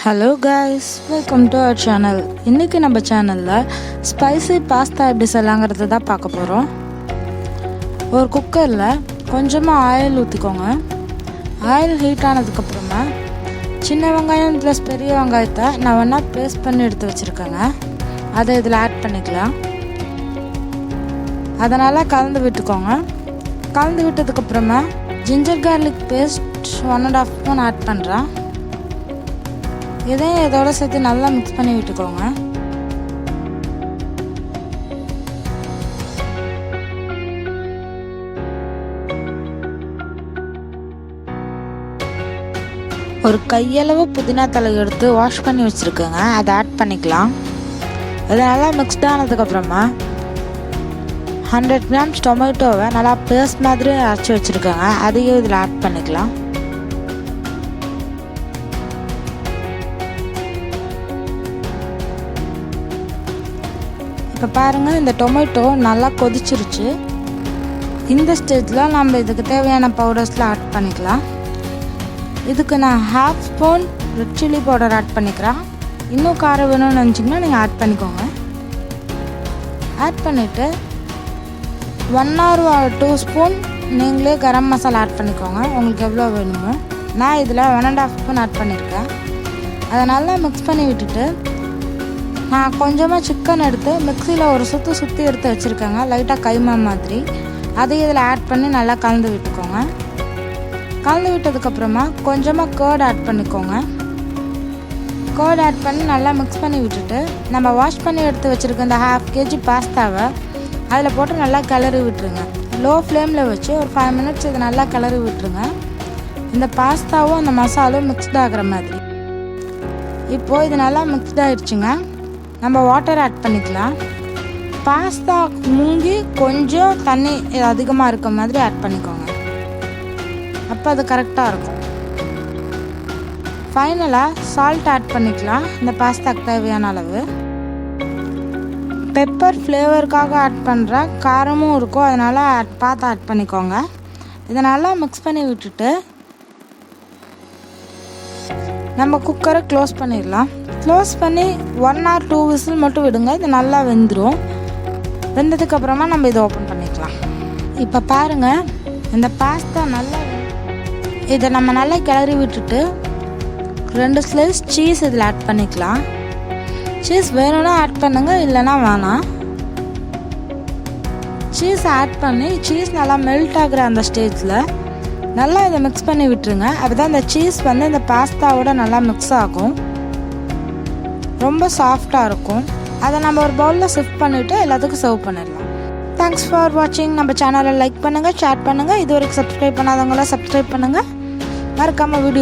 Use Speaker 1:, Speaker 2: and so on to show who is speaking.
Speaker 1: Hello guys, welcome to our channel. இன்றைக்கி நம்ம சேனலில் ஸ்பைசி பாஸ்தா எப்படி செய்யலாங்கிறது தான் பார்க்க போகிறோம். ஒரு குக்கரில் கொஞ்சமாக ஆயில் ஊற்றிக்கோங்க. ஆயில் ஹீட் ஆனதுக்கப்புறமா சின்ன வெங்காயம் ப்ளஸ் பெரிய வெங்காயத்தை நான் ஒன்றா பேஸ்ட் பண்ணி எடுத்து வச்சுருக்கேங்க. அதை இதில் ஆட் பண்ணிக்கலாம். அதனால் கலந்து விட்டுக்கோங்க. கலந்து விட்டதுக்கப்புறமா ginger garlic paste 1.5 spoon add பண்ணுறேன். இதையும் இதோட சேர்த்து நல்லா மிக்ஸ் பண்ணி விட்டுக்கோங்க. ஒரு கையளவு புதினா தலை எடுத்து வாஷ் பண்ணி வச்சுருக்கேங்க. அதை ஆட் பண்ணிக்கலாம். அது நல்லா மிக்ஸ்ட் ஆனதுக்கப்புறமா 100 கிராம்ஸ் டொமேட்டோவை நல்லா பேஸ்ட் மாதிரி அரைச்சி வச்சுருக்கேங்க. அதையும் இதில் ஆட் பண்ணிக்கலாம். இப்போ பாருங்கள், இந்த டொமேட்டோ நல்லா கொதிச்சிருச்சு. இந்த ஸ்டேஜில் நம்ம இதுக்கு தேவையான பவுடர்ஸ்லாம் ஆட் பண்ணிக்கலாம். இதுக்கு நான் 1/2 spoon red chilli powder add பண்ணிக்கிறேன். இன்னும் காரம் வேணும்னு நினச்சிங்கன்னா நீங்கள் ஆட் பண்ணிக்கோங்க. ஆட் பண்ணிவிட்டு 1 or 2 ஸ்பூன் நீங்களே கரம் மசாலா ஆட் பண்ணிக்கோங்க, உங்களுக்கு எவ்வளோ வேணுமோ. நான் இதில் 1.5 ஸ்பூன் ஆட் பண்ணியிருக்கேன். அதை நல்லா மிக்ஸ் பண்ணி விட்டுட்டு நான் கொஞ்சமாக சிக்கன் எடுத்து மிக்சியில் ஒரு சுற்றி எடுத்து வச்சுருக்கேங்க, லைட்டாக கைமா மாதிரி. அதையும் இதில் ஆட் பண்ணி நல்லா கலந்து விட்டுக்கோங்க. கலந்து விட்டதுக்கப்புறமா கொஞ்சமாக கர்ட் ஆட் பண்ணிக்கோங்க. கர்ட் ஆட் பண்ணி நல்லா மிக்ஸ் பண்ணி விட்டுட்டு நம்ம வாஷ் பண்ணி எடுத்து வச்சுருக்க இந்த 1/2 kg பாஸ்தாவை அதில் போட்டு நல்லா கிளறி விட்டுருங்க. லோ ஃப்ளேமில் வச்சு ஒரு 5 minutes இதை நல்லா கிளறி விட்டுருங்க. இந்த பாஸ்தாவும் அந்த மசாலும் மிக்ஸ்ட் ஆகிற மாதிரி. இப்போது இது நல்லா மிக்ஸ்ட் ஆகிடுச்சுங்க. நம்ம வாட்டர் ஆட் பண்ணிக்கலாம். பாஸ்தா முங்கி கொஞ்சம் தண்ணி அதிகமாக இருக்க மாதிரி ஆட் பண்ணிக்கோங்க. அப்போ அது கரெக்டாக இருக்கும். ஃபைனலாக சால்ட் ஆட் பண்ணிக்கலாம். இந்த பாஸ்தாக்கு தேவையான அளவு. பெப்பர் ஃப்ளேவருக்காக ஆட் பண்ணுறேன், காரமும் இருக்கும், அதனால் பார்த்து ஆட் பண்ணிக்கோங்க. இதை நல்லா மிக்ஸ் பண்ணி விட்டுட்டு நம்ம குக்கரை க்ளோஸ் பண்ணிடலாம். க்ளோஸ் பண்ணி 1 or 2 விசில் மட்டும் விடுங்க. இது நல்லா வெந்துடும். வெந்ததுக்கப்புறமா நம்ம இதை ஓப்பன் பண்ணிக்கலாம். இப்போ பாருங்கள், இந்த பாஸ்தா நல்லா இதை நம்ம நல்லா கிளறி விட்டுட்டு 2 ஸ்லைஸ் சீஸ் இதில் ஆட் பண்ணிக்கலாம். சீஸ் வேணும்னா ஆட் பண்ணுங்கள், இல்லைனா வேணாம். சீஸ் ஆட் பண்ணி சீஸ் நல்லா மெல்ட் ஆகிற அந்த ஸ்டேஜில் நல்லா இதை மிக்ஸ் பண்ணி விட்டுருங்க. அப்போ தான் இந்த சீஸ் இந்த பாஸ்தாவோட நல்லா மிக்ஸ் ஆகும், ரொம்ப சாஃப்டாக இருக்கும். அதை நம்ம ஒரு பவுலில் ஷிஃப்ட் பண்ணிவிட்டு எல்லாத்துக்கும் சர்வ் பண்ணிடலாம். தேங்க்ஸ் ஃபார் வாட்சிங். நம்ம சேனலை லைக் பண்ணுங்கள், ஷேர் பண்ணுங்கள். இது வரைக்கும் சப்ஸ்கிரைப் பண்ணாதவங்களாம் சப்ஸ்கிரைப் பண்ணுங்கள். மறக்காமல் வீடியோ